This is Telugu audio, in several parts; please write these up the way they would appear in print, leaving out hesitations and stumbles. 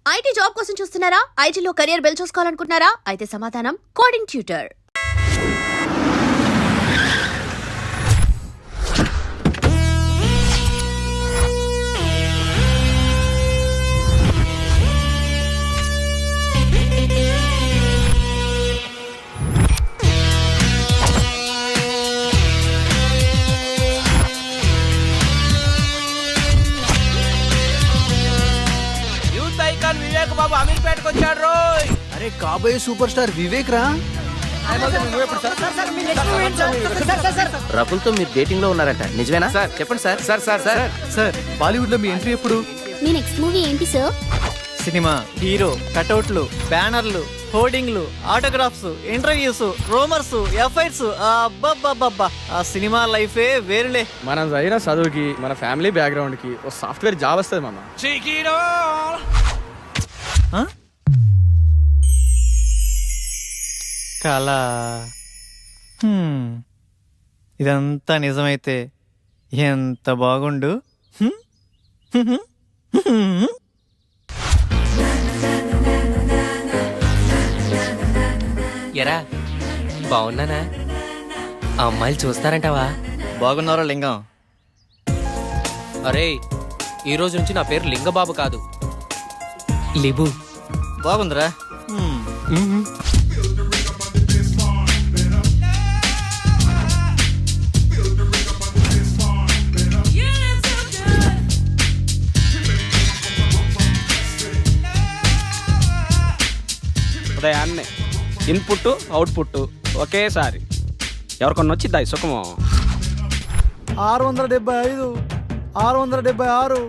ఐటీ జాబ్ కోసం చూస్తున్నారా? ఐటీలో కెరియర్ బిల్డ్ చూసుకోవాలనుకుంటున్నారా? అయితే సమాధానం కోడింగ్ ట్యూటర్. వివేక్ బాబు అమీర్పేటకు వచ్చాడు రోయ్. అరే కాబోయే సూపర్ స్టార్ వివేక్ రా. రకుల్తో మీరు డేటింగ్ లో ఉన్నారంట, నిజమేనా? సార్ చెప్పండి sir. Sir sir sir sir Bollywood లో మీ ఎంట్రీ ఎప్పుడు? మీ నెక్స్ట్ మూవీ ఏంటి సార్? సినిమా, హీరో, కటౌట్లు, బ్యానర్లు, హోర్డింగ్లు, ఆటోగ్రాఫ్స్, ఇంటర్వ్యూస్, రోమర్స్, ఎఫ్ఐఆర్స్, అబ్బబ్బబ్బబ్బా ఆ సినిమా లైఫే వేరులే. మనం చదివిన చదువుకి మన ఫ్యామిలీ బ్యాక్గ్రౌండ్ కి ఒక సాఫ్ట్వేర్ జాబ్ వస్తుంది మామ. కళ. ఇదంతా నిజమైతే ఎంత బాగుండు. ఎరా బాగున్నానా? ఆ అమ్మాయిలు చూస్తారంటావా? బాగున్నారా లింగం? అరే ఈ రోజు నుంచి నా పేరు లింగబాబు కాదు, లిబు. బాగుందిరా. ఉదయాన్నే ఇన్పుట్ అవుట్పుట్ ఒకేసారి ఎవరికొన్న వచ్చి దాయి సుఖము. 675, 676,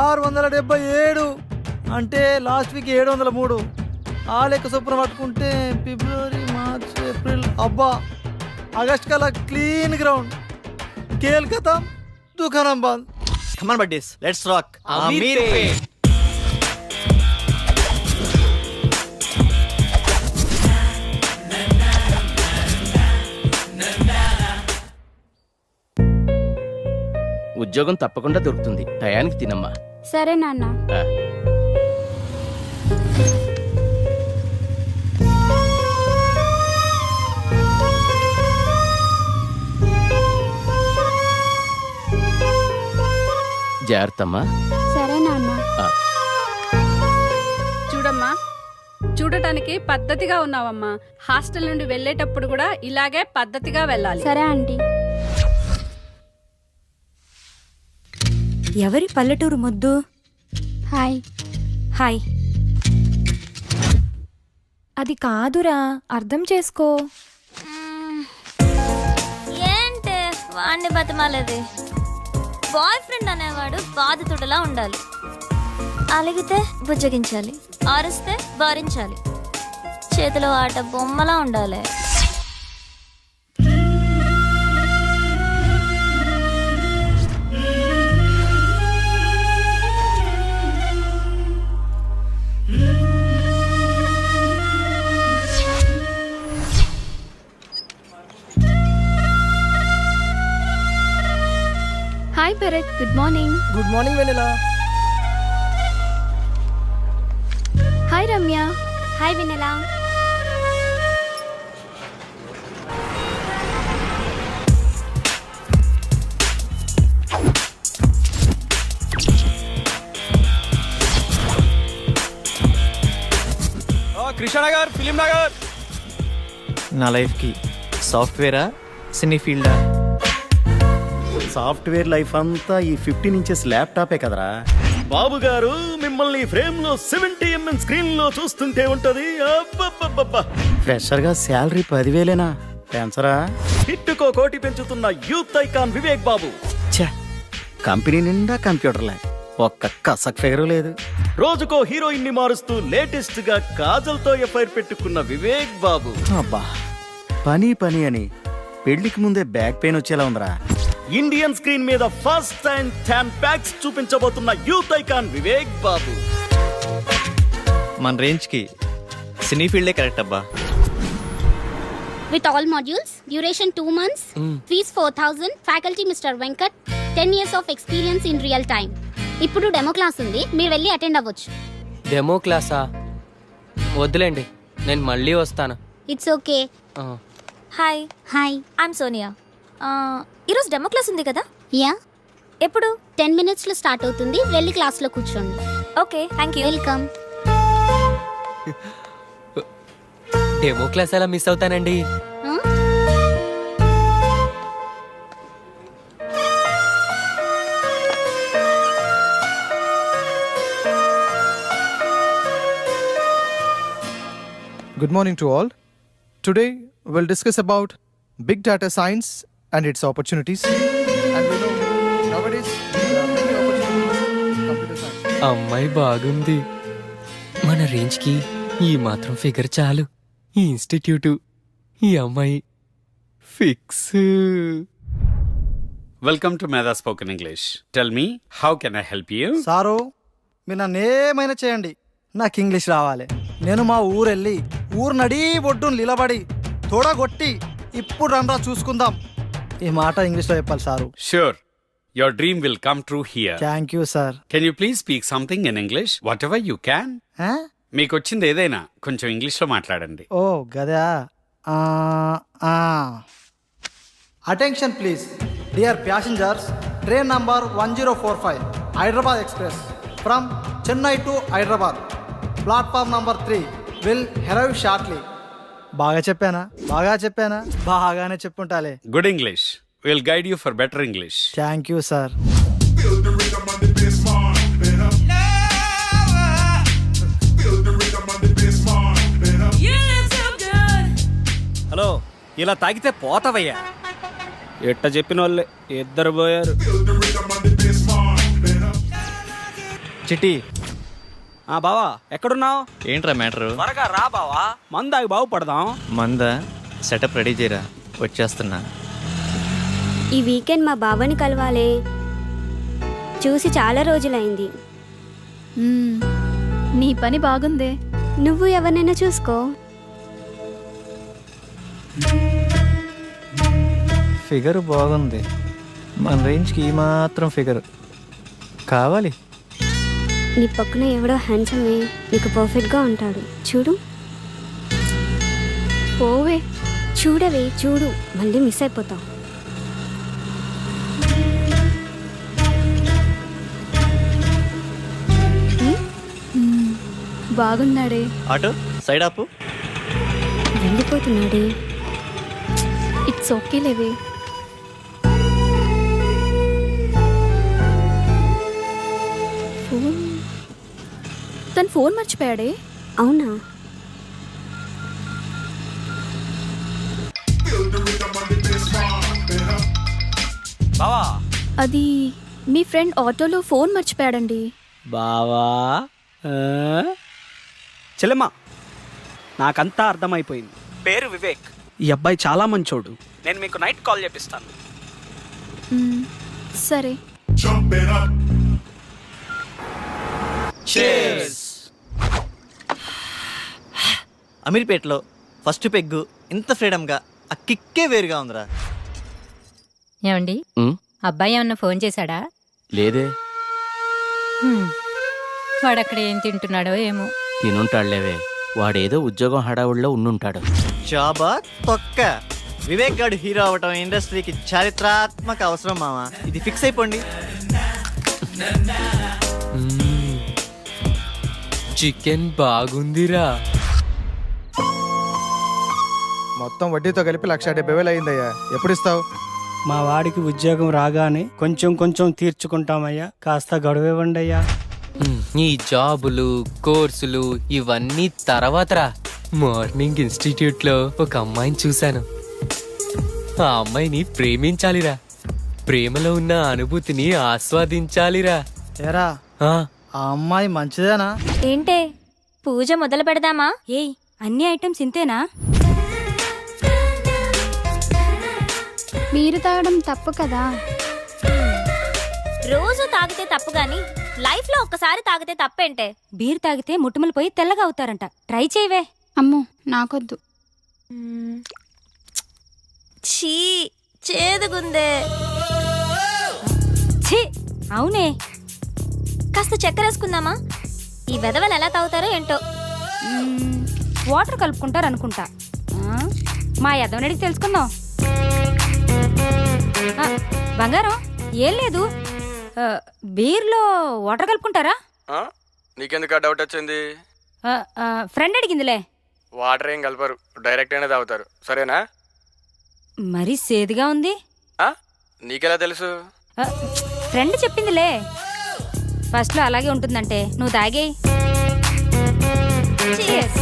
677 అంటే లాస్ట్ వీక్ 703. ఆ లెక్క చొప్పున పట్టుకుంటే ఫిబ్రవరి, మార్చ్, ఏప్రిల్, అబ్బా ఆగస్ట్ కల్లా క్లీన్ గ్రౌండ్. కేల్ ఖతం, దుకాణం బంద్. కమాన్ బడ్డీస్, లెట్స్ రాక్. అమీర్పేట్. ఉద్యోగం తప్పకుండా దొరుకుతుంది, టయానికి తినమ్మా. సరే నాన్న. జాగ్రత్తమ్మా. సరే నాన్న. చూడమ్మా, చూడటానికి పద్ధతిగా ఉన్నావమ్మా. హాస్టల్ నుండి వెళ్ళేటప్పుడు కూడా ఇలాగే పద్ధతిగా వెళ్ళాలి. సరే ఆంటీ. ఎవరి పల్లెటూరు ముద్దు? హాయ్. హాయ్. అది కాదురా, అర్థం చేసుకో. ఏంటే వాడిని బతిమాలేది? బాయ్ ఫ్రెండ్ అనేవాడు బాధితుడిలా ఉండాలి. అలిగితే బుజ్జగించాలి, ఆరిస్తే భరించాలి, చేతిలో ఆట బొమ్మలా ఉండాలి. Hi Bharat, good morning. Good morning Vennela. Hi Ramya. Hi Vennela. Krishnanagar, film Nagar. నా లైఫ్కి సాఫ్ట్వేరా, సినీ ఫీల్డా? సాఫ్ట్వేర్ లైఫ్ అంతా ఈ 15 ఇంచెస్ ల్యాప్టాపే కదరా. బాబు గారు మిమ్మల్ని ఫ్రేమ్ లో 70mm స్క్రీన్ లో చూస్తుంటే ఉంటది. ఫ్రెషర్ గా శాలరీ 10,000 పెంచరా? హిట్టుకో కోటి పెంచుతున్న యూత్ ఐకాన్ వివేక్ బాబు. ఛే, కంపెనీ నిండా కంప్యూటర్లే, ఒక్క కసక్ ఫిగరు లేదు. రోజుకో హీరోయిన్ ని మారుస్తూ లేటెస్ట్ గా కాజల్ తో ఎఫ్ఐఆర్ పెట్టుకున్న వివేక్ బాబు. అబ్బా పని పని అని పెళ్లికి ముందే బ్యాక్ పెయిన్ వచ్చేలా ఉందిరా. ఇండియన్ స్క్రీన్ మీద ఫస్ట్ టైం 10 packs చూపించబోతున్న యూత్ ఐకాన్ వివేక్ బాబు. మన రేంజ్ కి సినీ ఫీల్డే కరెక్ట్ అబ్బా. With all modules, duration 2 months, fees 4,000, faculty Mr. Venkat, 10 years of experience in real time. ఇప్పుడు డెమో క్లాస్ ఉంది, మీరు వెళ్ళి అటెండ్ అవ్వచ్చు. డెమో క్లాసా? వద్దులేండి, నేను మళ్ళీ వస్తాను. It's okay. ఆ, హాయ్, హాయ్. ఐఎమ్ సోనియా. ఈరోజు డెమో క్లాస్ ఉంది కదా? యా, ఎప్పుడు? 10 minutesలో స్టార్ట్ అవుతుంది. వెళ్ళి క్లాస్లో కూర్చోండి. Okay, thank you. Welcome. Demo class ఎలా మిస్ అవుతానండి? Good morning to all. Today we'll discuss about big data science and its opportunities. And we know nowadays there are many opportunities in computer science. అమ్మాయి బాగుంది. మన రేంజ్కి ఈ మాత్రం ఫిగర్ చాలు. ఈ ఇన్స్టిట్యూటు, ఈ అమ్మాయి ఫిక్స్. వెల్కమ్ టు మేధా spoken English. Tell me, how can I help you? Sir, మీరు నన్ను ఏమైనా చేయండి, నాకు ఇంగ్లీష్ రావాలి. నేను మా ఊరెళ్ళి ఊరు నడీ ఒడ్డును నిలబడి తోడగొట్టి ఇప్పుడు రండ్రా చూసుకుందాం ఈ మాట ఇంగ్లీష్లో చెప్పాలి sir. Sure, your dream will come true here. Thank you sir. Can you please speak something in English, whatever you can. మీకు వచ్చింది ఏదైనా కొంచెం ఇంగ్లీష్లో మాట్లాడండి. ఓ గదా. Attention please dear passengers, train number 1045 Hyderabad express from Chennai to Hyderabad, platform number 3 will arrive shortly. బాగా చెప్పానా? బాగానే చెప్పుంటాలే. Good English, will guide you for better English. Thank you sir. Hello, ఇలా తాగితే పోతావయ్యా. ఎట్ట చెప్పిన వాళ్ళే ఇద్దరు పోయారు. చిట్టి, బావా ఎక్కడున్నావు? ఏంట్రా మ్యాటరు? త్వరగా రా బావా, మందాగి బాగుపడదాం. మందా సెటప్ రెడీ చేయరా, వచ్చేస్తున్నా. ఈ వీకెండ్ మా బావని కలవాలే, చూసి చాలా రోజులైంది. నీ పని బాగుందే. నువ్వు ఎవరినైనా చూసుకో. ఫిగర్ బాగుంది, మన రేంజ్కి ఈ మాత్రం ఫిగర్ కావాలి. నీ పక్కన ఎవడో హ్యాండ్సమే నీకు పర్ఫెక్ట్గా ఉంటాడు, చూడు. పోవే. చూడవే, చూడు, మళ్ళీ మిస్ అయిపోతావు. బాగున్నాడే. ఆటో సైడ్ ఆపు. వెళ్ళిపోతున్నాడే. ఇట్స్ ఓకే లేవే. తను ఫోన్ మర్చిపోయాడే. అవునా? బావా, అది మీ ఫ్రెండ్ ఆటోలో ఫోన్ మర్చిపోయాడండి. బావా చెల్లెమ్మా, నాకంతా అర్థమైపోయింది. పేరు వివేక్. ఈ అబ్బాయి చాలా మంచోడు. నేను మీకు నైట్ కాల్ చేపిస్తాను. సరే. అమీర్పేటలో ఫస్ట్ పెగ్గు ఇంత ఫ్రీడమ్గా ఆ కిక్కే వేరుగా ఉందిరా. ఏమండి, అబ్బాయి ఏమన్నా ఫోన్ చేశాడా? లేదే. వాడక్కడ ఏం తింటున్నాడో ఏమో. తినుంటాడులేవే, వాడేదో ఉద్యోగం హడావుడిలో ఉండుంటాడు. జాబా తొక్క. వివేక్ గాడు హీరో అవటం ఇండస్ట్రీకి చారిత్రాత్మక అవసరం మామ, ఇది ఫిక్స్ అయిపోండి. చికెన్ బాగుందిరా. మొత్తం వడ్డీతో కలిపి 1,70,000 అయిందయ్యా, ఎప్పుడు ఇస్తావు? మా వాడికి ఉద్యోగం రాగానే కొంచెం కొంచెం తీర్చుకుంటామయ్యా, కాస్త గడువివ్వండి అయ్యా. ఈ జాబులు, కోర్సులు ఇవన్నీ తర్వాతరా. మార్నింగ్ ఇన్స్టిట్యూట్లో ఒక అమ్మాయిని చూశాను. ఆ అమ్మాయిని ప్రేమించాలిరా, ప్రేమలో ఉన్న అనుభూతిని ఆస్వాదించాలిరా. ఏరా, ఆ, ఆ అమ్మాయి మంచిదేనా? ఏంటే, పూజ మొదలు పెడదామా? ఏయ్, అన్ని ఐటమ్స్ ఇంతేనా? మీరు తాగడం తప్పు కదా. రోజు తాగితే తప్పు గాని లైఫ్ లో ఒక్కసారి తాగితే తప్పేంటే? బీర్ తాగితే ముట్టుమలు పోయి తెల్లగా అవుతారంట, ట్రై చేయవే. అమ్మో, నాకొద్దు. ఛీ, చేదుగుందే. ఛీ, అవునే. కాస్త చక్కెర వేసుకుందామా? ఈ వెధవలు ఎలా తాగుతారో ఏంటో. వాటర్ కలుపుకుంటారు అనుకుంటా. మా యదవనడికి తెలుసుకుందాం. బంగారం ఏం లేదు, బీర్లో వాటర్ కలుపుకుంటారా? నీకెందుకు డౌట్ వచ్చింది? ఫ్రెండ్ అడిగిందిలే. వాటర్ ఏం కలపరు, డైరెక్ట్ అయినా తాగుతారు. సరేనా? మరీ సేదుగా ఉంది. నీకెలా తెలుసు? ఫ్రెండ్ చెప్పిందిలే. ఫస్ట్లో అలాగే ఉంటుందంటే నువ్వు తాగేయి. Cheers.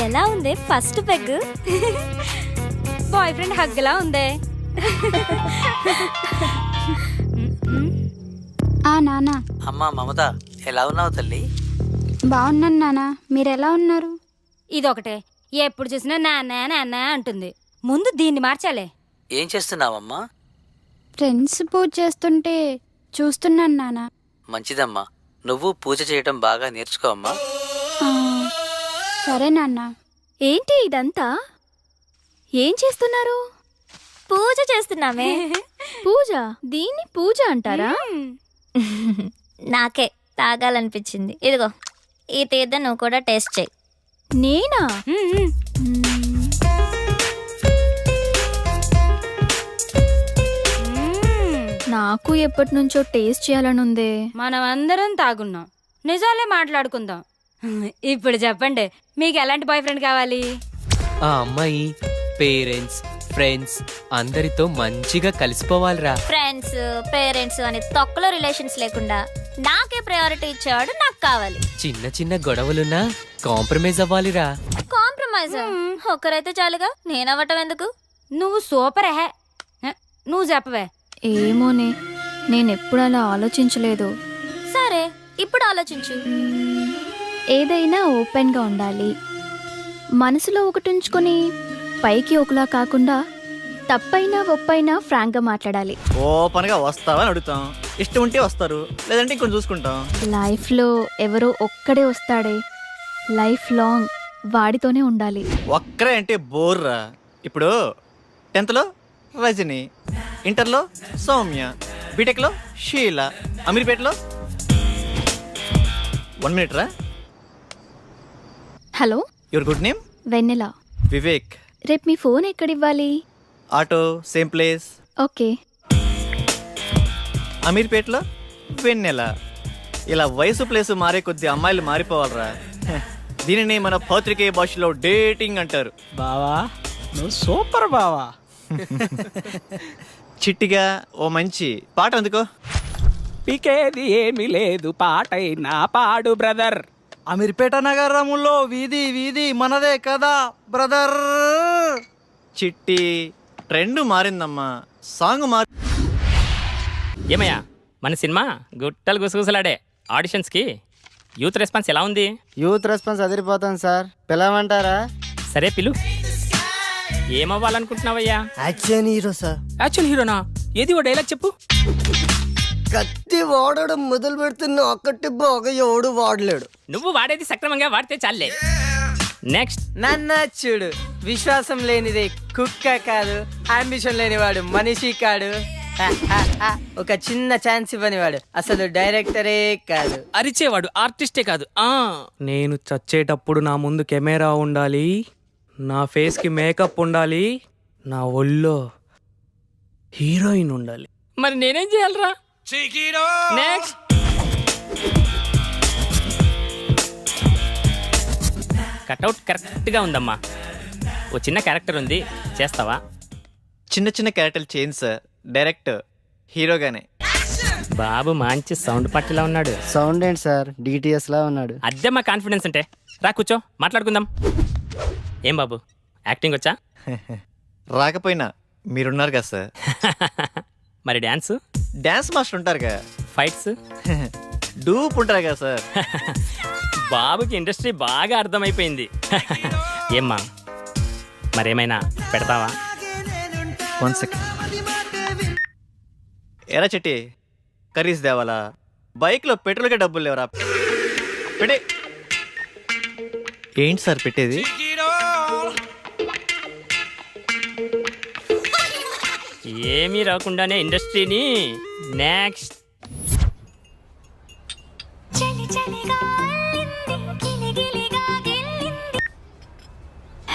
ఎలా ఉంది ఫస్ట్ పెగ్? బాయ్ ఫ్రెండ్ హగ్లా ఉందే. నాన్న. అమ్మా మమత, ఎలా ఉన్నావు తల్లి? బాగున్నాను నాన్న, మీరెలా ఉన్నారు? ఇదొకటే, ఎప్పుడు చూసినా నాన్న నాన్న అంటుంది. ముందు దీన్ని మార్చాలే. ఏం చేస్తున్నావమ్మా? ఫ్రెండ్స్ పూజ చేస్తుంటే చూస్తున్నాను నాన్న. మంచిదమ్మా, నువ్వు పూజ చేయటం బాగా నేర్చుకో అమ్మా. సరే నాన్న. ఏంటి ఇదంతా? ఏం చేస్తున్నారు? పూజ చేస్తున్నామే. పూజ? దీన్ని పూజ అంటారా? నాకే తాగాలనిపించింది. ఇదిగో ఈ తీర్థం నువ్వు కూడా టేస్ట్ చేయి. నేనా? నాకు ఎప్పటి నుంచో టేస్ట్ చేయాలని ఉంది. మనం అందరం తాగున్నాం, నిజాలే మాట్లాడుకుందాం. ఇప్పుడు చెప్పండి, మీకు ఎలాంటి బాయ్ ఫ్రెండ్ కావాలి? ఆ అమ్మాయి పేరెంట్స్ ఫ్రెండ్స్ అందరితో మంచిగా కలిసిపోవాలిరా. ఫ్రెండ్స్ పేరెంట్స్ అని తొక్కలో రిలేషన్స్ లేకుండా నాకే ప్రయారిటీ ఇచ్చేవాడు నాకు కావాలి. చిన్న చిన్న గొడవలున్నా కాంప్రమైజ్ అవ్వాలిరా. కాంప్రమైజ్ ఒక్కరైతే చాలుగా, నేనవ్వటం ఎందుకు? నువ్వు సూపర్ హే. నువ్వు చెప్పవే. ఏమోనే, నేనెప్పుడు అలా ఆలోచించలేదు. సరే ఇప్పుడు ఆలోచించు. ఏదైనా ఓపెన్గా ఉండాలి, మనసులో ఒకటి ఉంచుకొని పైకి ఒకలా కాకుండా తప్పైనా ఒప్పైనా ఫ్రాంక్గా మాట్లాడాలి. ఓపెన్గా వస్తావని అడుగుతాం, ఇష్టం ఉంటే వస్తారు, లేదంటే ఇంకొంచెం చూసుకుంటాం. లైఫ్లో ఎవరో ఒక్కడే వస్తాడే, లైఫ్ లాంగ్ వాడితోనే ఉండాలి. ఒక్కరే అంటే బోర్రా. ఇప్పుడు 10th లో రజని, ఇంటర్లో సౌమ్య, బీటెక్లో షీల, అమీర్పేటలో 1 minute రా. Hello, your good name? Vennela. Vivek. రేపు మీ ఫోన్ ఎక్కడివ్వాలి? Auto same place. ఓకే. అమీర్పేటలో వెన్నెల. ఇలా వయసు ప్లేసు మారే కొద్ది అమ్మాయిలు మారిపోవాలరా. దీనిని మన పత్రికే భాషలో డేటింగ్ అంటారు. బావా నువ్వు సూపర్ బావా. చిట్టిగా ఓ మంచి పాట అందుకో. పీకేది ఏమీ లేదు, పాటైనా పాడు బ్రదర్. అమీర్పేట నగరములో వీధి వీధి మనదే కదా బ్రదర్. చిట్టి ట్రెండ్ మారిందమ్మా, సాంగ్ మారి. ఏమయ్యా, మన సినిమా గుట్టలు గుసగుసలాడే ఆడిషన్స్కి యూత్ రెస్పాన్స్ ఎలా ఉంది? యూత్ రెస్పాన్స్ అదిరిపోతాను సార్, పిలవమంటారా? సరే పిలు. ఏమవ్వాలనుకుంటున్నావయ్యా? Action hero sir. యాక్చువల్ హీరోనా? ఏది ఓ డైలాగ్ చెప్పు. కత్తి వాడడం మొదలు పెడుతున్న ఒక్కటి బాగా ఎవడు వాడలేడు. నువ్వు వాడేది సక్రమంగా వాడితే చాలే. నెక్స్ట్. నన్న చూడు, విశ్వాసం లేనిదే కుక్క కాదు, అంబిషన్ లేనివాడు మనిషి కాడు, ఒక చిన్న ఛాన్స్ ఇవ్వనివాడు అసలు డైరెక్టరే కాదు. అరిచేవాడు ఆర్టిస్టే కాదు. నేను చచ్చేటప్పుడు నా ముందు కెమెరా ఉండాలి, నా ఫేస్కి మేకప్ ఉండాలి, నా ఒళ్ళో హీరోయిన్ ఉండాలి. మరి నేనేం చేయాలరా? నెక్స్ట్. కట్అవుట్ కరెక్ట్గా ఉందమ్మా. ఓ చిన్న క్యారెక్టర్ ఉంది, చేస్తావా? చిన్న చిన్న క్యారెక్టర్లు చేంజ్ సార్, డైరెక్ట్ హీరోగానే. బాబు మంచి సౌండ్ పట్టిలా ఉన్నాడు. సౌండ్ ఏంటి సార్, డిటిఎస్ లా ఉన్నాడు. అద్దె మా కాన్ఫిడెన్స్ అంటే. రా కూర్చో, మాట్లాడుకుందాం. ఏం బాబు, యాక్టింగ్ వచ్చా? రాకపోయినా మీరున్నారు కదా సార్. మరి డ్యాన్స్? డ్యాన్స్ మాస్టర్ ఉంటారుగా. ఫైట్స్? డూప్ ఉంటారు కదా సార్. బాబుకి ఇండస్ట్రీ బాగా అర్థమైపోయింది. ఏమ్మా, మరేమైనా పెడతావా? 1 second. ఎరా చెట్టి, కర్రీస్ దేవాలా? బైక్లో పెట్రోల్కే డబ్బులు లేవరా. పెట్టే. ఏంటి సార్ పెట్టేది? ఏమీ రాకుండానే ఇండస్ట్రీని next.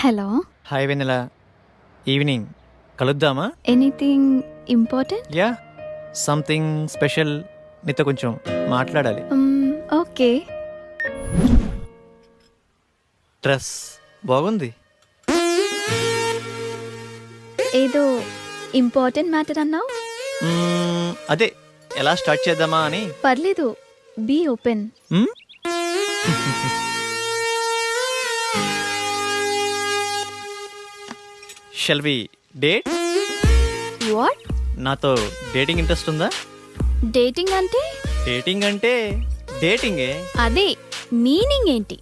Hello, hi Vennela, evening కలుద్దామా? Anything important? Ya, something special, నీతో కొంచెం మాట్లాడాలి. ఓకే. డ్రెస్ బాగుంది. ఏదో ఇంపార్టెంట్ మ్యాటర్ అన్నావు. అదే ఎలా స్టార్ట్ చేద్దామా అని. పర్లేదు, be open. Shall we date? What? నాతో డేటింగ్ ఇంట్రెస్ట్ ఉందా? డేటింగ్ అంటే? డేటింగ్ అంటే డేటింగే. అదే మీనింగ్ ఏంటి?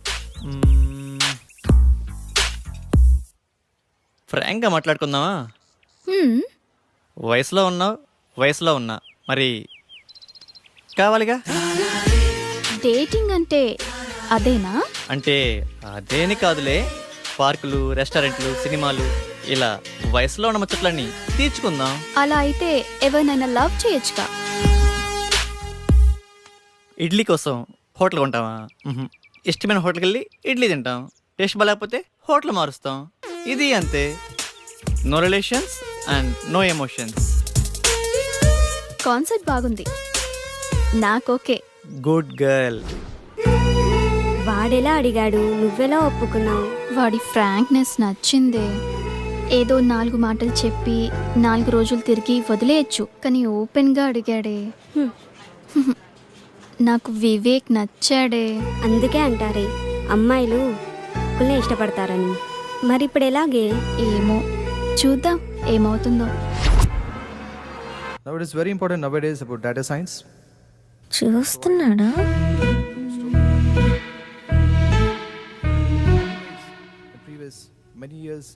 ఫ్రాంక్గా మాట్లాడుకుందామా? వయసులో ఉన్నావు, వయసులో ఉన్నా, మరి కావాలిగా. డేటింగ్ అంటే అదేనా? అంటే అదేని కాదులే, పార్కులు, రెస్టారెంట్లు, సినిమాలు, ఇలా వయసులో ఉన్న ముచ్చట్లన్నీ తీర్చుకుందాం. అలా అయితే ఎవరినైనా లవ్ చేయొచ్చుగా. ఇడ్లీ కోసం హోటల్ కొంటావా? ఇష్టమైన హోటల్కి వెళ్ళి ఇడ్లీ తింటాం. టేస్ట్ బాగాలేకపోతే హోటల్ మారుస్తాం. ఇది అంతే. No relations and no emotions. Concept బాగుంది, నాకోకే. Good girl. వాడెలా అడిగాడు, నువ్వెలా ఒప్పుకున్నావు? వాడి ఫ్రాంక్నెస్ నచ్చిందే. ఏదో 4 మాటలు చెప్పి 4 రోజులు తిరిగి వదిలేయచ్చు, కానీ ఓపెన్గా అడిగాడే. నాకు వివేక్ నచ్చాడే. అందుకే అంటారే అమ్మాయిలు ఒక్కళ్ళే ఇష్టపడతారని. మరి ఇప్పుడు ఎలాగే? ఏమో, చూద్దాం ఏమవుతుందో. Now it is very important nowadays about data science. చూస్తున్నాడా? The previous many years.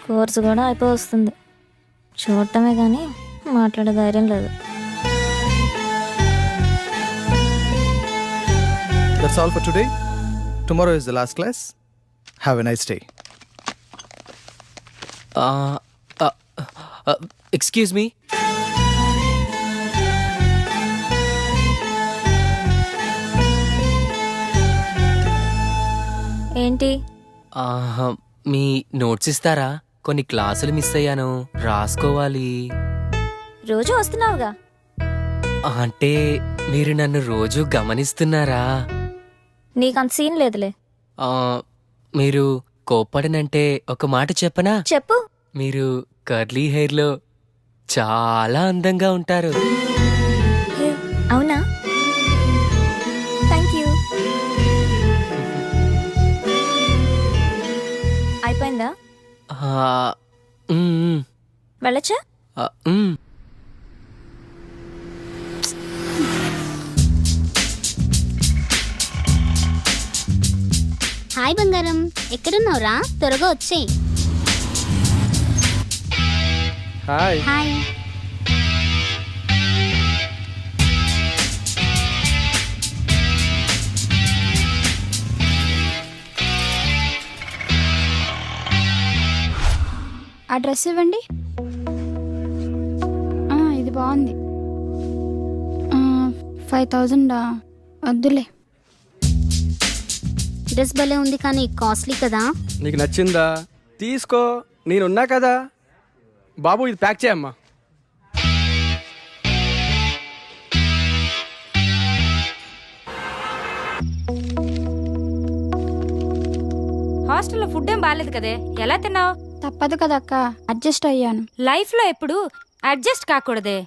Course కూడా అయిపో వస్తుంది. చూడటమే కానీ మాట్లాడే ధైర్యం లేదు. That's all for today. Tomorrow is the last class. Have a nice day. Excuse me. ఏంటి? మీ నోట్స్ ఇస్తారా? కొన్ని క్లాసులు మిస్ అయ్యాను, రాసుకోవాలి. రోజు వస్తున్నావుగా. అంటే మీరు నన్ను రోజు గమనిస్తున్నారా? నీకంత సీన్ లేదులే. మీరు కోప్పడనంటే ఒక మాట చెప్పనా? చెప్పు. మీరు కర్లీ హెయిర్లో చాలా అందంగా ఉంటారు. అవునా? Thank you. అయిపోయిందా? వెళ్ళచ్చా? హాయ్ బంగారం, ఎక్కడున్నావురా? త్వరగా వచ్చేయ్. Hi. హాయ్. ఆ డ్రెస్ ఇవ్వండి. ఇది బాగుంది. 5000 వద్దులే. డ్రెస్ భలే ఉంది కానీ కాస్ట్లీ కదా. నీకు నచ్చిందా? తీసుకో, నేనున్నా కదా. బాబు ఇది ప్యాక్ చేయమ్మా. హాస్టల్లో ఫుడ్ ఏం బాగాలేదు కదే, ఎలా తిన్నావు? తప్పదు కదా అక్క, అడ్జస్ట్ అయ్యాను. లైఫ్లో ఎప్పుడు అడ్జస్ట్ కాకూడదే.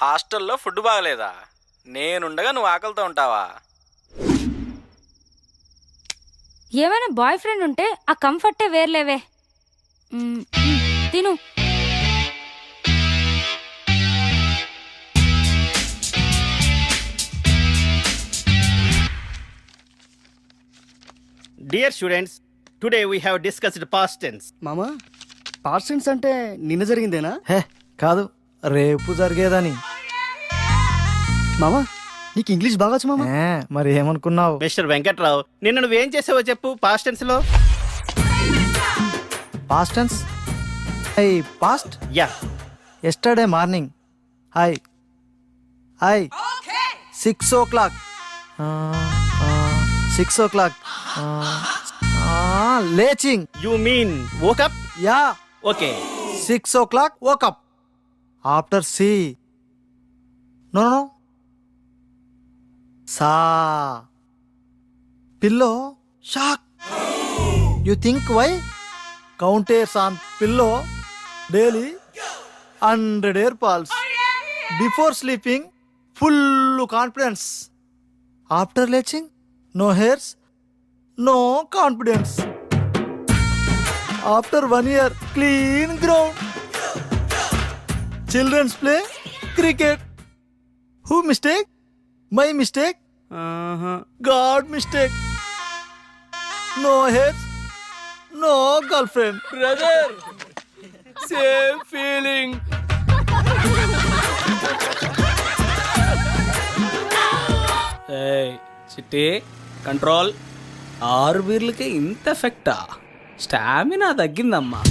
హాస్టల్లో ఫుడ్ బాగలేదా? నేనుండగా నువ్వు ఆకలితో ఉంటావా? ఏమైనా బాయ్ ఫ్రెండ్ ఉంటే ఆ కంఫర్టే వేర్లేవే. తిను. Dear students, today we have discussed past tense. మామా, పాస్ట్ టెన్స్ అంటే నిన్న జరిగిందేనా? హే కాదు, రేపు జరిగేదని. మామా, నీకు ఇంగ్లీష్ బాగొచ్చు మామా. మరి ఏమనుకున్నావు? మిస్టర్ వెంకట్రావు, నిన్న నువ్వేం చేసావో చెప్పు పాస్ట్ టెన్స్ లో. Past tense I past ya yesterday morning I 6 o'clock 6 o'clock లేచింగ్ you mean woke up. Ya okay 6 o'clock woke up. After C. No. Sa. Pillow. Shock. You think why? Counters on pillow daily 100 air pulse. Before sleeping, full confidence. After leaching, no hairs, no confidence. After 1 year, clean ground. Children's play cricket. Who mistake? My mistake? God mistake. No hairs, no girlfriend. Brother same feeling. చిట్టి కంట్రోల్. 6 బీర్లకే ఇంత ఎఫెక్టా? స్టామినా తగ్గిందమ్మా.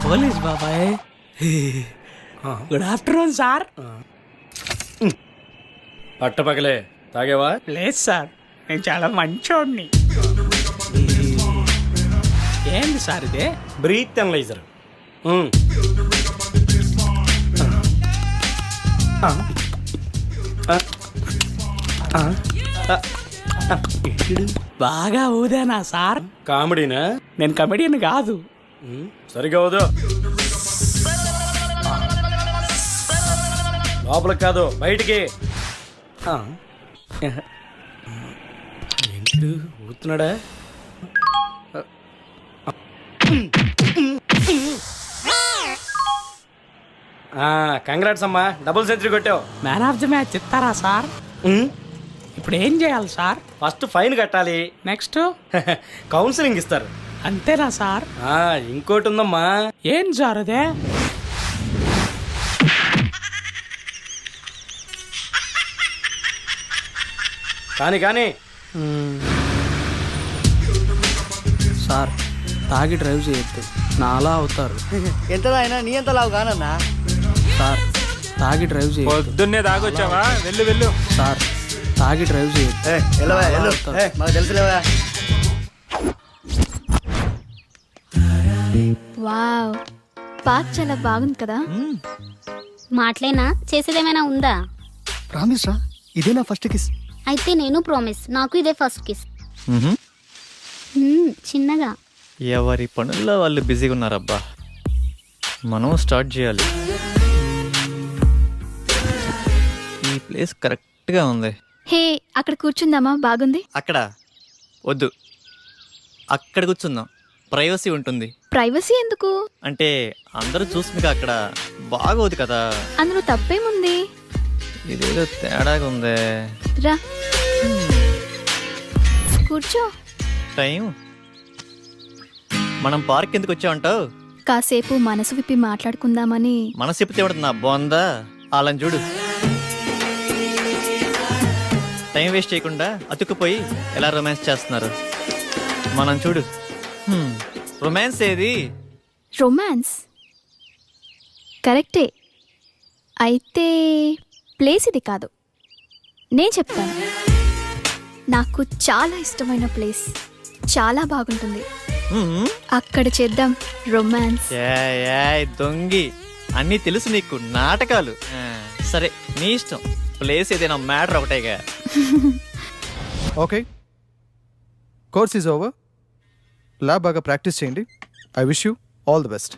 పోలీస్ బాబాయ్, గుడ్ ఆఫ్టర్నూన్ సార్. పట్టపగలే తాగేవా? లేదు సార్, నేను చాలా మంచోడిని. ఏంది సార్ ఇదే? Breath analyser. బాగా ఊదేనా సార్? కామెడీనా? నేను కమెడియన్ కాదు. సరిగా వదు. లోపలికి కాదు, బయటికి. ఏంటి ఊతున్నాడా? కంగ్రాట్స్ అమ్మా, డబుల్ సెంచరీ కొట్టావు. మ్యాన్ ఆఫ్ ది మ్యాచ్ ఇస్తారా సార్? ఇప్పుడు ఏం చేయాలి సార్? ఫస్ట్ ఫైన్ కట్టాలి, నెక్స్ట్ కౌన్సిలింగ్ ఇస్తారు. అంతేనా సార్? ఇంకోటి ఉందమ్మా. ఏం సార్ అదే? కానీ సార్, తాగి డ్రైవ్ చేయొద్దు, నాలా అవుతారు. ఎంత అయినా నీ ఎంత లావు కానన్నా. సార్, తాగి డ్రైవ్ చేయొద్దు. పొద్దున్నే తాగొచ్చావా? వెళ్ళు. సార్, తాగి డ్రైవ్ చేయొద్దు. మాకు తెలుసులేవా. వావ్, పార్క్ చాలా బాగుంది కదా. మాటలేనా, చేసేదేమైనా ఉందా? ప్రామిస్ రా, ఇదే నా ఫస్ట్ కిస్. అయితే నేను ప్రామిస్, నాకు ఇదే ఫస్ట్ కిస్. చిన్నగా. ఎవరి పనుల్లో వాళ్ళు బిజీగా ఉన్నారబ్బా. మనం స్టార్ట్ చేయాలి. ఈ ప్లేస్ కరెక్ట్గా ఉంది. హే, అక్కడ కూర్చుందామా? బాగుంది. అక్కడ వద్దు, అక్కడ కూర్చుందాం, ప్రైవసీ ఉంటుంది. ప్రైవసీ ఎందుకు? అంటే అందరూ చూసుకుని అక్కడ బాగోదు కదా. అందులో తప్పేముంది? ఇదేదో తేడాగా ఉందే. రా కూర్చో. టైం మనం పార్క్ ఎందుకు వచ్చామంటావు? కాసేపు మనసు విప్పి మాట్లాడుకుందామని. మనసు చెప్తే నా బొందా. వాళ్ళని చూడు, టైం వేస్ట్ చేయకుండా అతుక్కుపోయి ఎలా రొమాన్స్ చేస్తున్నారు. మనం చూడు, రొమాన్స్ ఏది? రొమాన్స్ కరెక్టే, అయితే ప్లేస్ ఇది కాదు. నేను చెప్తాను, నాకు చాలా ఇష్టమైన ప్లేస్, చాలా బాగుంటుంది. అక్కడ చేద్దాం రొమాన్స్. దొంగి, అన్నీ తెలుసు నీకు, నాటకాలు. సరే నీ ఇష్టం, ప్లేస్ ఏదైనా మ్యాటర్ ఒకటేగా. Okay, course is over. Lab బాగా ప్రాక్టీస్ చేయండి. I wish you all the best.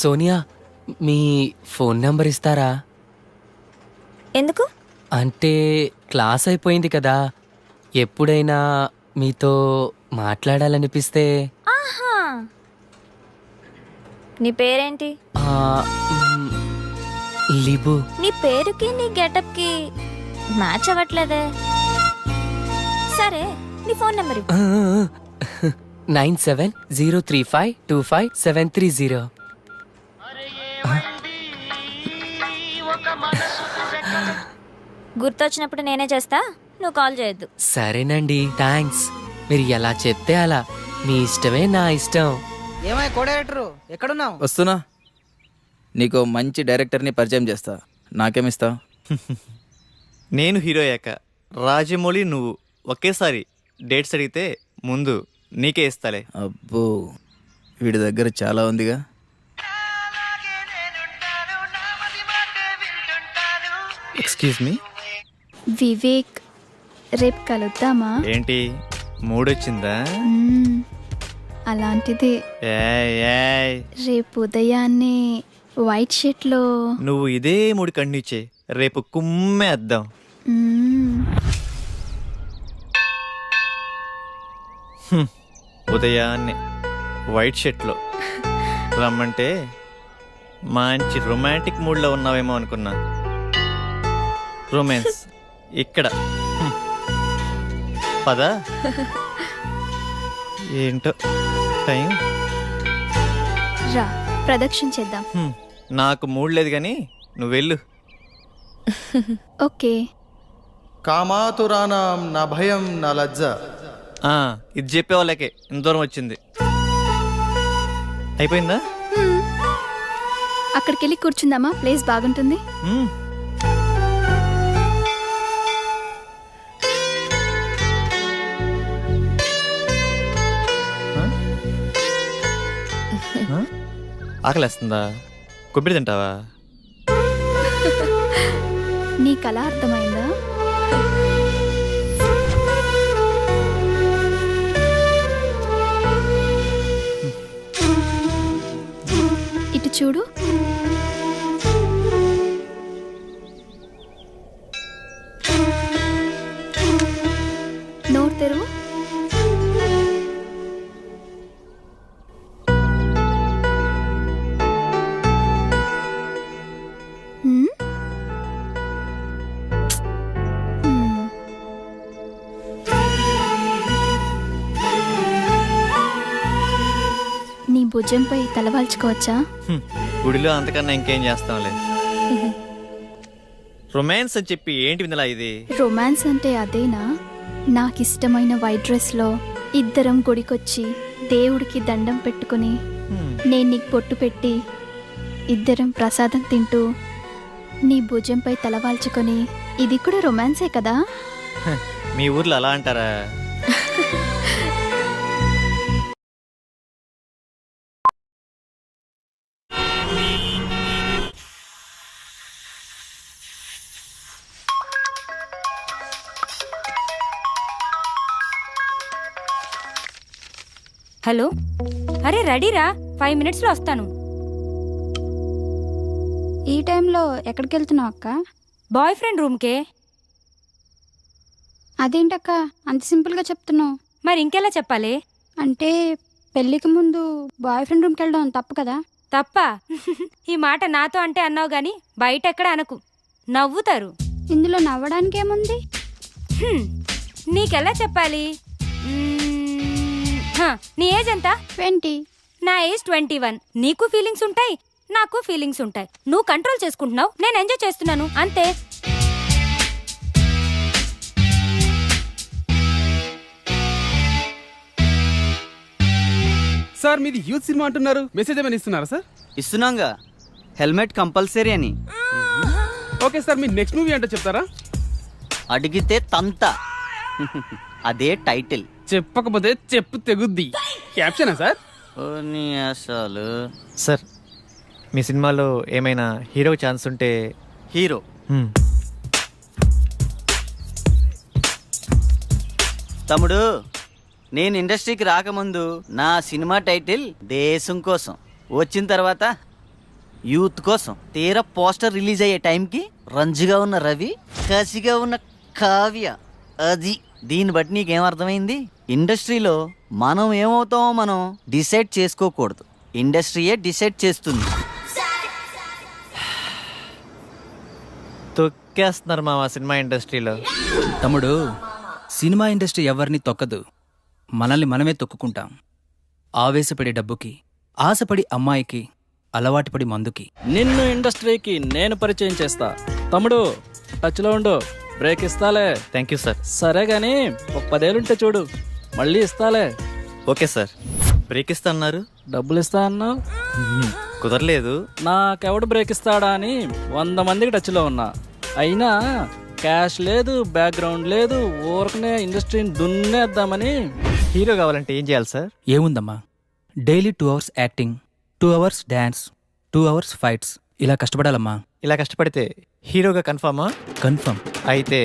Sonia, మీ ఫోన్ నెంబర్ ఇస్తారా? ఎందుకు? అంటే క్లాస్ అయిపోయింది కదా, ఎప్పుడైనా మీతో మాట్లాడాలనిపిస్తే. ఆహా, నీ పేరేంటి? లిబు. నీ పేరుకి నీ గెటప్ కి మ్యాచ్ అవ్వట్లేదే. సరే, నీ ఫోన్ నెంబర్ 9703525730. గుర్తొచ్చినప్పుడు నేనే చేస్తా, నువ్వు కాల్ చేయొద్దు. సరేనండి, థ్యాంక్స్. మీరు ఎలా చెప్తే అలా. మీ ఇష్టమే నా ఇష్టం. ఏమై కో డైరెక్టరు ఎక్కడున్నావు? వస్తున్నా. నీకు మంచి డైరెక్టర్ని పరిచయం చేస్తా. నాకేమిస్తావు? నేను హీరో అయ్యాక రాజమౌళి నువ్వు ఒకేసారి డేట్స్ అడిగితే ముందు నీకే ఇస్తాలే. అబ్బో, వీడి దగ్గర చాలా ఉందిగా. Excuse me. వివేక్, రేపు కలుద్దామా? ఏంటి మూడొచ్చిందా? అలాంటిదే. ఏయ్, ఏయ్. రేపు ఉదయాన్నే వైట్ షర్ట్లో. నువ్వు ఇదే మూడు కండిచే, రేపు కుమ్మేద్దాం. ఉదయాన్నే వైట్ షర్ట్లో రమ్మంటే మంచి రొమాంటిక్ మూడ్లో ఉన్నావేమో అనుకున్నా. రొమాన్స్ ఇక్కడ. పదా ఏంటో టైం. రా, ప్రదక్షిణ చేద్దాం. నాకు మూడ్ లేదు కానీ నువ్వు వెళ్ళు. ఓకే. కామాతురానాం నా భయం నా లజ్జ. ఇది చెప్పే వాళ్ళకే ఇంత దూరం వచ్చింది. అయిపోయిందా? అక్కడికి వెళ్ళి కూర్చుందామా? ప్లేస్ బాగుంటుంది. ఆకలేస్తుందా? కొబ్బరి తింటావా? నీ కళ అర్థమైందా? ఇటు చూడు. నోరు తెరువు. నీ భుజంపై తలవాల్చుకోవచ్చా? గుడిలో అంతకన్నా ఇంకేం చేస్తాంలే. రొమాన్స్ అని చెప్పి ఏంటి వినలా ఇది? రొమాన్స్ అంటే అదేనా? నాకిష్టమైన వైట్ డ్రెస్లో ఇద్దరం గుడికొచ్చి దేవుడికి దండం పెట్టుకుని నేను నీకు పొట్టు పెట్టి ఇద్దరం ప్రసాదం తింటూ నీ భుజంపై తలవాల్చుకొని, ఇది కూడా రొమాన్సే కదా? మీ ఊర్లో అలా అంటారా? హలో, అరే రెడీరా, 5 minutesలో వస్తాను. ఈ టైంలో ఎక్కడికి వెళ్తున్నావు అక్క? Boy friend రూమ్కే. అదేంటక్క అంత సింపుల్గా చెప్తున్నావు? మరి ఇంకెలా చెప్పాలి? అంటే పెళ్ళికి ముందు బాయ్ ఫ్రెండ్ రూమ్కి వెళ్ళడం తప్పు కదా? తప్ప? ఈ మాట నాతో అంటే అన్నావు గాని బయట ఎక్కడ అనకు, నవ్వుతారు. ఇందులో నవ్వడానికి ఏముంది? నీకెలా చెప్పాలి? నీ ఏజ్ ఎంత? 20. నా ఏజ్ 21. నీకు ఫీలింగ్స్ ఉంటాయి, నాకు ఫీలింగ్స్ ఉంటాయి. నువ్వు కంట్రోల్ చేసుకుంటున్నావు, నేను ఎంజాయ్ చేస్తున్నాను, అంతే. సార్, మీది యూత్ సినిమా అంటున్నారు, మెసేజ్ ఏమైనా ఇస్తున్నారా సార్? ఇస్తున్నాంగా, హెల్మెట్ కంపల్సరీ అని. ఓకే సార్, మీ నెక్స్ట్ మూవీ అంటే చెప్తారా? అడిగితే తంత, అదే టైటిల్. చెప్పకపోతే చెప్పు తెగుద్ది. క్యాప్షనా సార్? అసలు సార్, మీ సినిమాలో ఏమైనా హీరో ఛాన్స్ ఉంటే. హీరో తమ్ముడు, నేను ఇండస్ట్రీకి రాకముందు నా సినిమా టైటిల్ దేశం కోసం, వచ్చిన తర్వాత యూత్ కోసం. తీరా పోస్టర్ రిలీజ్ అయ్యే టైంకి రంజుగా ఉన్న రవి, కసిగా ఉన్న కావ్య. అది దీన్ని బట్టి నీకేం అర్థమైంది? ఇండస్ట్రీలో మనం ఏమవుతామో మనం డిసైడ్ చేసుకోకూడదు, ఇండస్ట్రీయే డిసైడ్ చేస్తుంది. తొక్కేస్తున్నారు మా సినిమా ఇండస్ట్రీలో. తమ్ముడు, సినిమా ఇండస్ట్రీ ఎవరిని తొక్కదు, మనల్ని మనమే తొక్కుకుంటాం. ఆవేశపడే డబ్బుకి, ఆశపడి అమ్మాయికి అలవాటు పడి మందుకి. నిన్ను ఇండస్ట్రీకి నేను పరిచయం చేస్తా. తమ్ముడు టచ్లో ఉండు, బ్రేక్ ఇస్తాలే. Thank you sir. సరే గాని ఒక 10 ఏళ్ళుంటే చూడు, మళ్ళీ ఇస్తాలే. Okay sir. బ్రేక్ ఇస్తా అన్నారు, డబ్బులు ఇస్తా అన్నావు, కుదరలేదు. నాకెవడు బ్రేక్ ఇస్తాడా అని 100 మందికి టచ్లో ఉన్నా. అయినా క్యాష్ లేదు, బ్యాక్గ్రౌండ్ లేదు, ఊరకనే ఇండస్ట్రీని దున్నేద్దామని. హీరో కావాలంటే ఏం చేయాలి సార్? ఏముందమ్మా, daily 2 hours acting, 2 hours dance, 2 hours fights, ఇలా కష్టపడాలమ్మా. ఇలా కష్టపడితే హీరోగా కన్ఫామా? కన్ఫర్మ్. అయితే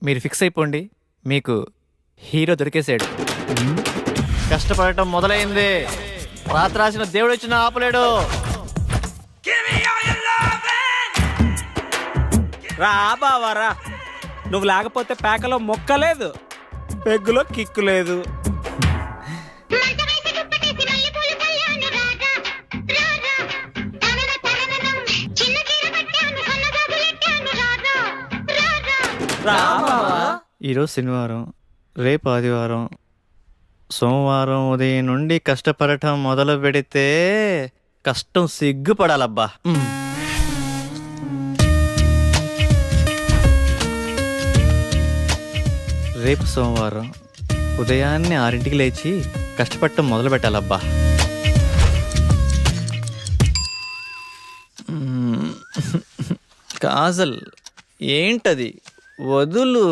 మీరు ఫిక్స్ అయిపోండి, మీకు హీరో దొరికేసాడు. కష్టపడటం మొదలైంది, రాత్రి రాసిన దేవుడు వచ్చిన ఆపలేడు. రా బావా రా, నువ్వు లేకపోతే పేకలో మొక్క లేదు, పెగ్గులో కిక్కు లేదు. ఈరోజు శనివారం, రేపు ఆదివారం, సోమవారం ఉదయం నుండి కష్టపడటం మొదలు పెడితే కష్టం సిగ్గుపడాలబ్బా. రేపు సోమవారం ఉదయాన్నే 6ంటికి లేచి కష్టపడటం మొదలు పెట్టాలబ్బా. కాజల్ ఏంటది, వదులు.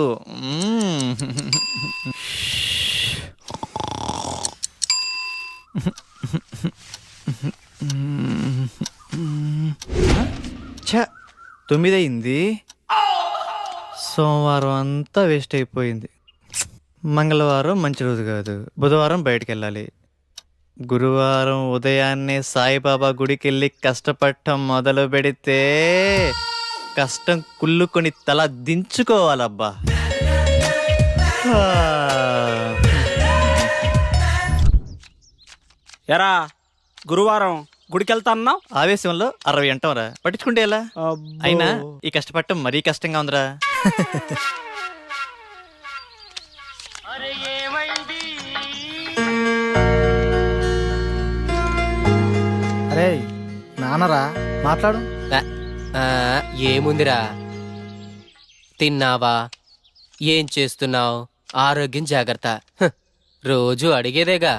ఛ, 9 అయింది. సోమవారం అంతా వేస్ట్ అయిపోయింది. మంగళవారం మంచి రోజు కాదు, బుధవారం బయటికి వెళ్ళాలి. గురువారం ఉదయాన్నే సాయిబాబా గుడికి వెళ్ళి కష్టపడటం మొదలు పెడితే కష్టం కుళ్ళుకొని తల దించుకోవాలబ్బా. ఎరా గురువారం గుడికెళ్తా అన్నావు, ఆవేశంలో 60 అంటాంరా, పట్టించుకుంటే ఎలా? అయినా ఈ కష్టపడటం మరీ కష్టంగా ఉందిరా. అరే నాన్నరా, మాట్లాడు. ఏముందిరా, తిన్నావా, ఏం చేస్తున్నావు, ఆరోగ్యం జాగ్రత్త, రోజు అడిగేదేగా.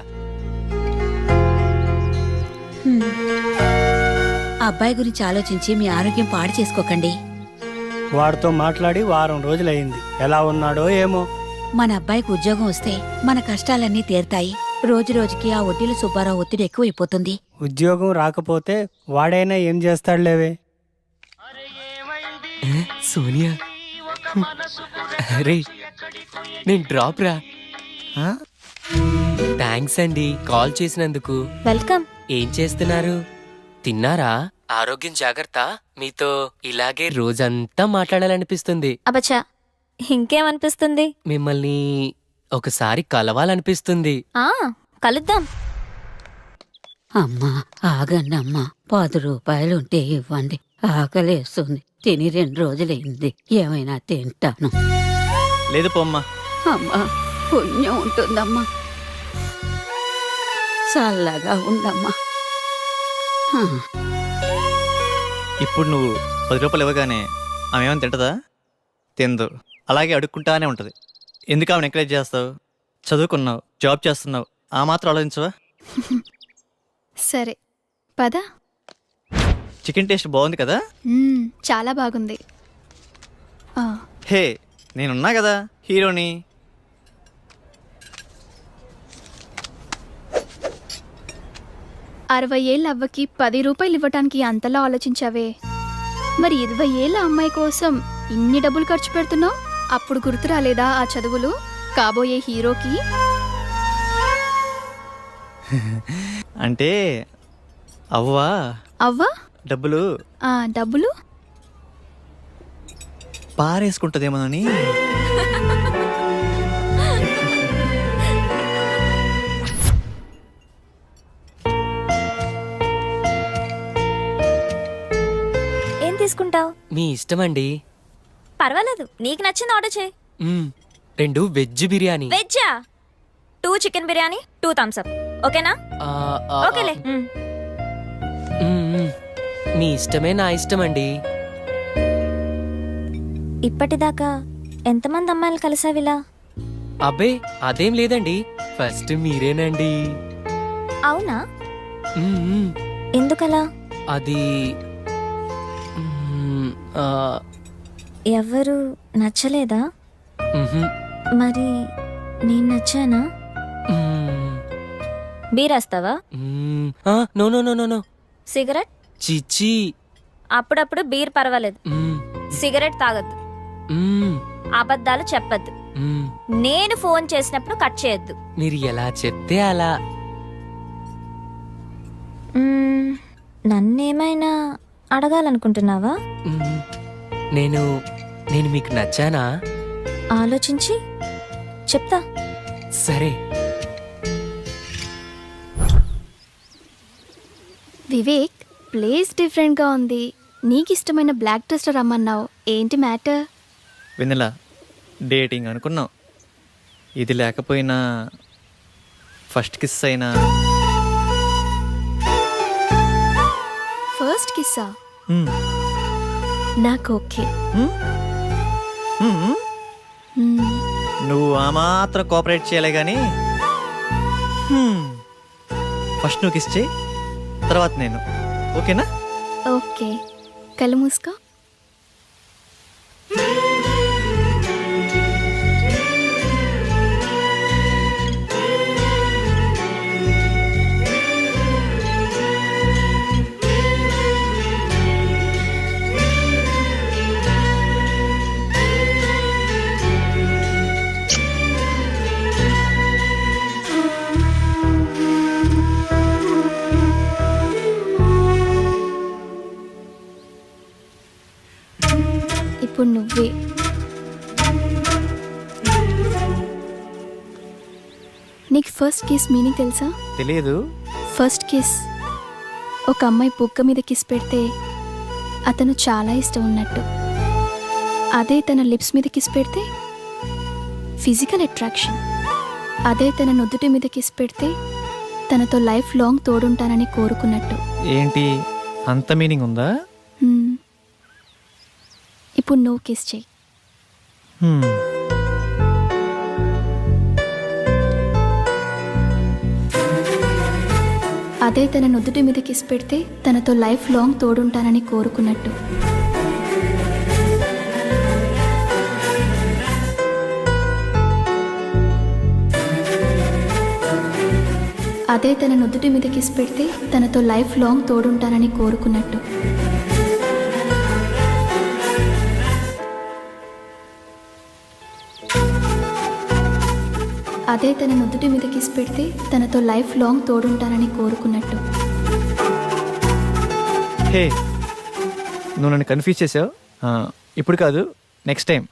అబ్బాయి గురించి ఆలోచించి మీ ఆరోగ్యం పాడు చేసుకోకండి. వాడితో మాట్లాడి వారం రోజులైంది, ఎలా ఉన్నాడో ఏమో. మన అబ్బాయికి ఉద్యోగం వస్తే మన కష్టాలన్నీ తీరుతాయి. రోజు రోజుకి ఆ వడ్డీల సుబ్బారావు ఒత్తిడి ఎక్కువైపోతుంది. ఉద్యోగం రాకపోతే వాడైనా ఏం చేస్తాడులేవే. సోనియా, రే నేను డ్రాప్ రా. థ్యాంక్స్ అండి కాల్ చేసినందుకు. వెల్కమ్. ఏం చేస్తున్నారు, తిన్నారా? ఆరోగ్యం జాగ్రత్త. మీతో ఇలాగే రోజంతా మాట్లాడాలనిపిస్తుంది. అబచ్చా, ఇంకేమనిపిస్తుంది? మిమ్మల్ని ఒకసారి కలవాలనిపిస్తుంది. కలుద్దాం. అమ్మా ఆగండి అమ్మా, 10 రూపాయలు ఉంటే ఇవ్వండి, ఆకలేస్తుంది. తిని 2 రోజులైంది, ఏమైనా తింటాను. లేదు పోమ్మా. అమ్మా పుణ్యం ఉంటుందమ్మా, చల్లగా ఉండమ్మా. ఇప్పుడు నువ్వు 10 రూపాయలు ఇవ్వగానే ఆమె ఏమైనా తింటదా? తిందు, అలాగే అడుక్కుంటానే ఉంటుంది. ఎందుకు ఆమెను ఎంకరేజ్ చేస్తావు? చదువుకున్నావు, జాబ్ చేస్తున్నావు, ఆ మాత్రం ఆలోచించవా? సరే పద. చికెన్ టేస్ట్ బాగుంది కదా? చాలా బాగుంది. హే, నేనున్నా కదా హీరోని. అరవై ఏళ్ళ అవ్వకి 10 రూపాయలు ఇవ్వటానికి అంతలా ఆలోచించావే, మరి 20 ఏళ్ళ అమ్మాయి కోసం ఇన్ని డబ్బులు ఖర్చు పెడుతున్నావు? అప్పుడు గుర్తు రాలేదా ఆ చదువులు, కాబోయే హీరోకి? అంటే అవ్వా అవ్వా డబ్బులు డబ్బులు పారేసుకుంటదేమోనని. ఏం తీసుకుంటావు? మీ ఇష్టమండి. పర్వాలేదు, నీకు నచ్చింది ఆర్డర్ చేయి. 2 వెజ్ బిర్యానీ. వెజ్జా? 2 చికెన్ బిర్యానీ, 2 థమ్స్ అప్. ఓకేనా? ఓకేలే. మీ ఇష్టమే నా ఇష్టం అండి. ఇప్పటిదాకా ఎంతమంది అమ్మాయిలు కలిసావిలా? అబ్బే అదేం లేదండి, ఫస్ట్ మీరేనండి. అవునా? మ్మ్. ఎందుకలా? అది ఎవరు నచ్చలేదా? మ్హూ. మరి నేను నచ్చానా? బీరేస్తావా? No no no no no. Cigarette? చిచ్చి. అప్పుడప్పుడు బీర్ పర్వాలేదు, సిగరెట్ తాగద్దు, అబద్ధాలు చెప్పద్దు, నేను ఫోన్ చేసినప్పుడు కట్ చేయొద్దు. మీరు ఎలా చెప్తే అలా. నన్నేమైనా అడగాలనుకుంటున్నావా? నేను నేను మీకు నచ్చానా? ఆలోచించి చెప్తా. సరే. వివేక్, ప్లేస్ డిఫరెంట్గా ఉంది. నీకు ఇష్టమైన బ్లాక్ డ్రెస్లో రమ్మన్నావు, ఏంటి మ్యాటర్? వెన్నెల, డేటింగ్ అనుకున్నాం, ఇది లేకపోయినా ఫస్ట్ కిస్ అయినా. ఫస్ట్ కిస్సా? నాకు ఓకే. నువ్వు ఆ మాత్రం కోఆపరేట్ చేయలే కానీ ఫస్ట్ నువ్వు కిస్ చేయి, తర్వాత నేను. ఓకేనా? ఓకే, కళ్ళు మూసుకో. ఇప్పుడు నువ్వే. నీకు ఫస్ట్ కిస్ మీనింగ్ తెలుసా? తెలియదు. ఫస్ట్ కిస్ ఒక అమ్మాయి బుగ్గ మీద కిస్ పెడితే అతను చాలా ఇష్టం ఉన్నట్టు. అదే తన లిప్స్ మీద కిస్ పెడితే ఫిజికల్ అట్రాక్షన్. అదే తన నుదుటి మీద కిస్ పెడితే తనతో లైఫ్ లాంగ్ తోడుంటానని కోరుకున్నట్టు. ఏంటి అంత మీనింగ్ ఉందా? ఇప్పుడు నువ్వు కిస్ చెయ్యి. అదే తన నుదుటి మీద కిస్ పెడితే తనతో లైఫ్ లాంగ్ తోడుంటానని కోరుకున్నట్టు. అదే తన నుదుటి మీద కిస్ పెడితే తనతో లైఫ్ లాంగ్ తోడుంటానని కోరుకున్నట్టు. అదే తన నుదుటి మీద కిస్ పెడితే తనతో లైఫ్ లాంగ్ తోడుంటానని కోరుకున్నట్టు. హే, నువ్వు నన్ను కన్ఫ్యూజ్ చేసావు. ఇప్పుడు కాదు, నెక్స్ట్ టైం.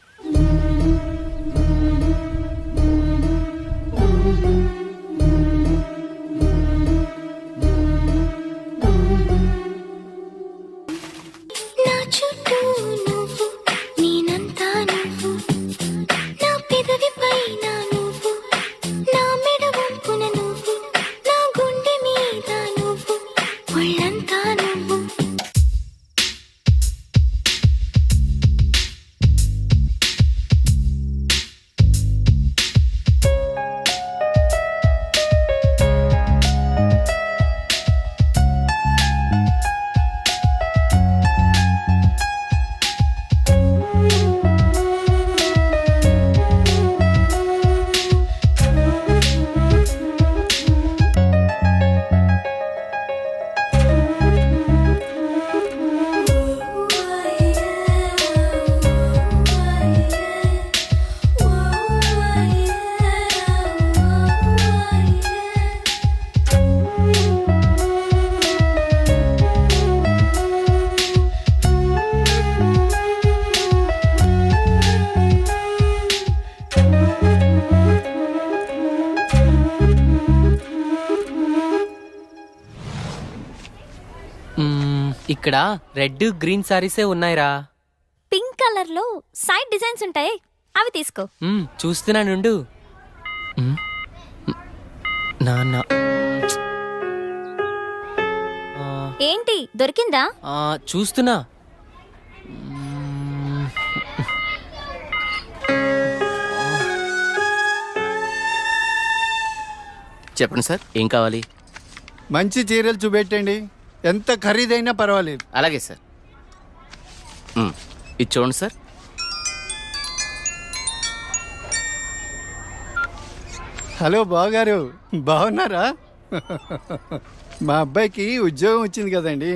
ఇక్కడ రెడ్ గ్రీన్ సారీసే ఉన్నాయిరా. పింక్ కలర్ లో సైడ్ డిజైన్స్ ఉంటాయి, అవి తీసుకో. చూస్తున్నానుండు. నాన్న ఏంటి దొరికిందా? చూస్తున్నా. చెప్పండి సార్, ఏం కావాలి? మంచి చీరలు చూపెట్టండి, ఎంత ఖరీదైనా పర్వాలేదు. అలాగే సార్. ఇది చూడండి సార్. హలో బావగారు, బాగున్నారా? మా అబ్బాయికి ఉద్యోగం వచ్చింది కదండి.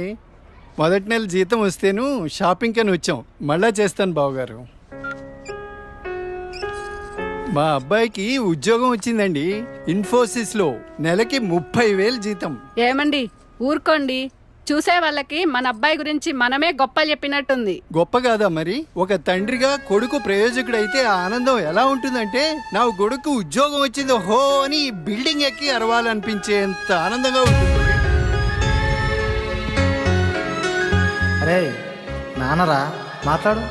మొదటి నెల జీతం వస్తేను షాపింగ్కి అని వచ్చాం. మళ్ళా చేస్తాను బావగారు. మా అబ్బాయికి ఉద్యోగం వచ్చిందండి, ఇన్ఫోసిస్లో. నెలకి 30,000 జీతం. ఏమండి ఊరుకోండి, చూసే వాళ్ళకి మన అబ్బాయి గురించి మనమే గొప్ప చెప్పినట్టుంది. గొప్ప కాదా మరి? ఒక తండ్రిగా కొడుకు ప్రయోజకుడైతే ఆ ఆనందం ఎలా ఉంటుందంటే, నా కొడుకు ఉద్యోగం వచ్చింది హో అని బిల్డింగ్ ఎక్కి అరవాలనిపించేంత ఆనందంగా ఉంటుంది. అరే నాన్నరా, మాట్లాడు.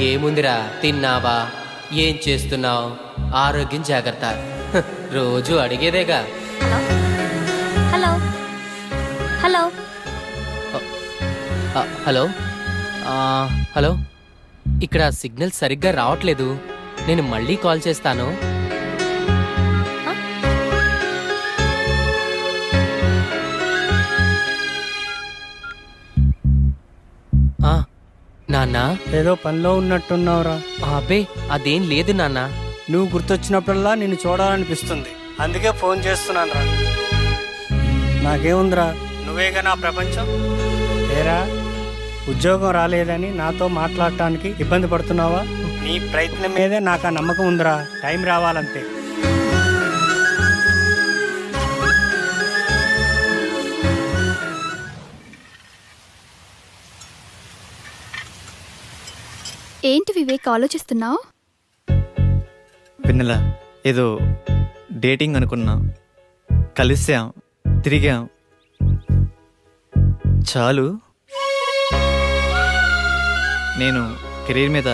ఏముందిరా, తిన్నావా, ఏం చేస్తున్నావు, ఆరోగ్యం జాగ్రత్త, రోజు అడిగేదేగా. హలో హలో హలో హలో, ఇక్కడ సిగ్నల్ సరిగ్గా రావట్లేదు, నేను మళ్ళీ కాల్ చేస్తాను. నాన్నా, ఏదో పనిలో ఉన్నట్టున్నావురా. అబ్బే అదేం లేదు నాన్న. నువ్వు గుర్తొచ్చినప్పుడల్లా నిన్ను చూడాలనిపిస్తుంది, అందుకే ఫోన్ చేస్తున్నాను రా. నాకేముందిరా, నువ్వేగా నా ప్రపంచం. ఏరా, ఉద్యోగం రాలేదని నాతో మాట్లాడటానికి ఇబ్బంది పడుతున్నావా? నీ ప్రయత్నం మీదే నాకు ఆ నమ్మకం ఉందిరా, టైం రావాలంతే. ఏంటి వివేక్ ఆలోచిస్తున్నావు? వెన్నెల, ఏదో డేటింగ్ అనుకున్నా, కలిసాం, తిరిగాం, చాలు. నేను కెరీర్ మీద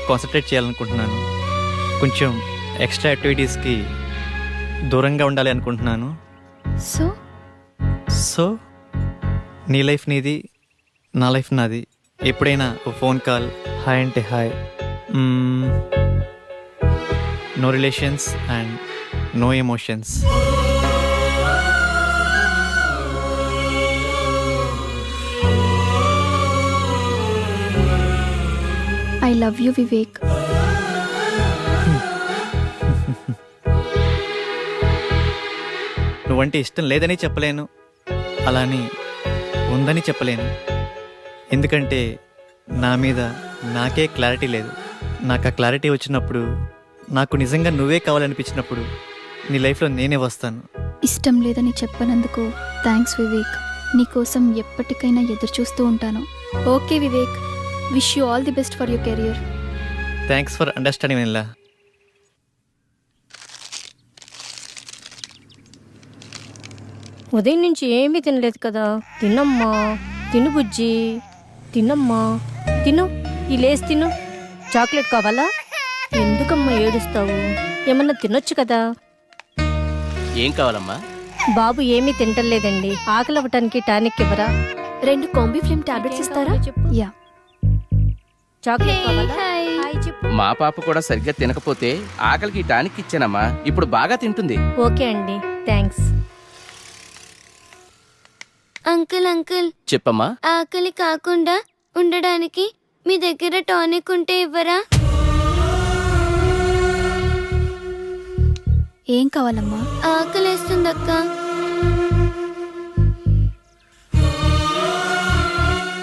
కాన్సన్ట్రేట్ చేయాలనుకుంటున్నాను. కొంచెం ఎక్స్ట్రా యాక్టివిటీస్కి దూరంగా ఉండాలి అనుకుంటున్నాను. సో నీ లైఫ్ నీది, నా లైఫ్ నాది. ఎప్పుడైనా ఓ ఫోన్ కాల్, హాయ్ అంటే hi, no relations and no emotions. I love you Vivek. నువ్వంటే ఇష్టం లేదని చెప్పలేను, అలాని ఉందని చెప్పలేను. ఎందుకంటే నా మీద నాకే క్లారిటీ లేదు. నాకు ఆ క్లారిటీ వచ్చినప్పుడు, నాకు నిజంగా నువ్వే కావాలనిపించినప్పుడు నీ లైఫ్లో నేనే వస్తాను. ఇష్టం లేదని చెప్పనందుకు థ్యాంక్స్ వివేక్. నీకోసం ఎప్పటికైనా ఎదురు చూస్తూ ఉంటాను. Okay Vivek, wish you all the best for your career. Thanks for understanding Vennela. ఉదయం నుంచి ఏమీ తినలేదు కదా. తినమ్మా, తిను బుజ్జి, తినమ్మా, తిను, ఈ లేసి తిను. చాక్లెట్ కావాలా? ఎందుకమ్మా ఏడుస్తావు, ఏమన్నా తినొచ్చు కదా. ఏం కావాలమ్మా? బాబు ఏమీ తింటలేదండి, ఆకలి అవ్వటానికి టానిక్ ఇవ్వరా? 2 కాంబీ ఫ్లేమ్ టాబ్లెట్స్ ఇస్తారా? యా. చాక్లెట్ కావాలా? మా పాప కూడా సరిగ్గా తినకపోతే ఆకలికి టానిక్ ఇచ్చానమ్మా, ఇప్పుడు బాగా తింటుంది. ఓకే అండి, థ్యాంక్స్. అంకుల్ అంకుల్, చెప్పమ్మా. ఆకలి కాకుండా ఉండడానికి మీ దగ్గర టానిక్ ఉంటే ఇవ్వరా? ఏం కావాలమ్మా? ఆకలేస్తుందక్క.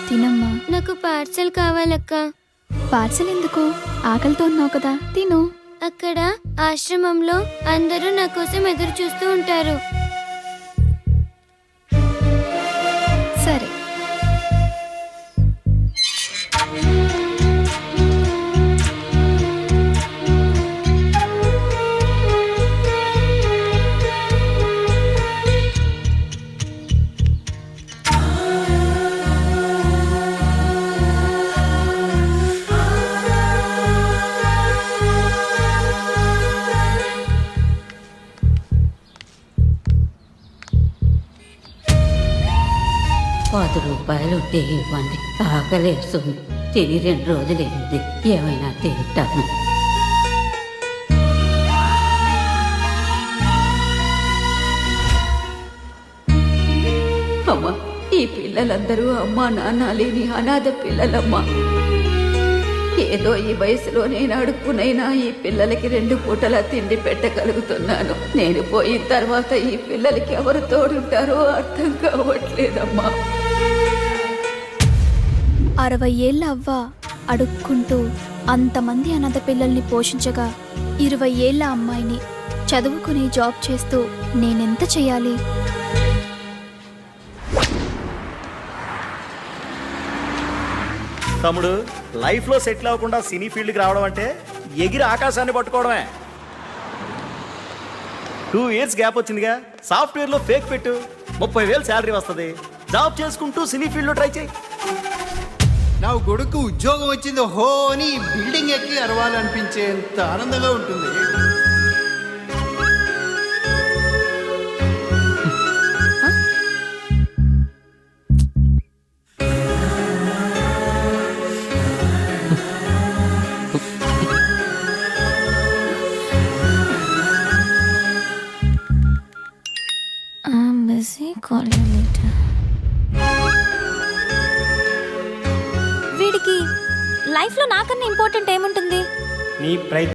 తినమ్మా. నాకు పార్సల్ కావాలక్క. పార్సల్ ఎందుకు? ఆకలితో ఉన్నావు కదా, తిను. అక్కడ ఆశ్రమంలో అందరూ నా కోసం ఎదురు చూస్తూ ఉంటారు. సరే. రూపాయలు ఉంటే ఇవ్వండి, ఆకలేస్తుంది. తిని 2 రోజులైంది, ఏమైనా తింటాను. అమ్మా, ఈ పిల్లలందరూ అమ్మా నాన్న లేని అనాథ పిల్లలమ్మా. ఏదో ఈ వయసులో నేను అడుక్కునైనా ఈ పిల్లలకి 2 పూటలా తిండి పెట్టగలుగుతున్నాను. నేను పోయిన తర్వాత ఈ పిల్లలకి ఎవరు తోడుంటారో అర్థం కావట్లేదమ్మా. 60 ఏళ్ళ అవ్వ అడుక్కుంటూ అంతమంది అనాథ పిల్లల్ని పోషించగా 20 ఏళ్ళ అమ్మాయిని చదువుకుని జాబ్ చేస్తూ నేనెంత చేయాలి? తమ్ముడు, లైఫ్లో సెటిల్ అవ్వకుండా సినీ ఫీల్డ్కి రావడం అంటే ఎగిరి ఆకాశాన్ని పట్టుకోవడమే. 2 ఇయర్స్ గ్యాప్ వచ్చిందిగా, సాఫ్ట్వేర్లో ఫేక్ పెట్టు, 30,000 శాలరీ వస్తుంది. జాబ్ చేసుకుంటూ సినీ ఫీల్డ్లో ట్రై చేయి. నా కొడుకు ఉద్యోగం వచ్చింది హో అని బిల్డింగ్ ఎక్కి అరవాలనిపించేంత ఆనందంగా ఉంటుంది. వీడికి లైఫ్లో నాకన్నా ఇంపార్టెంట్ ఏముంటుంది? నీ ప్రయత్నం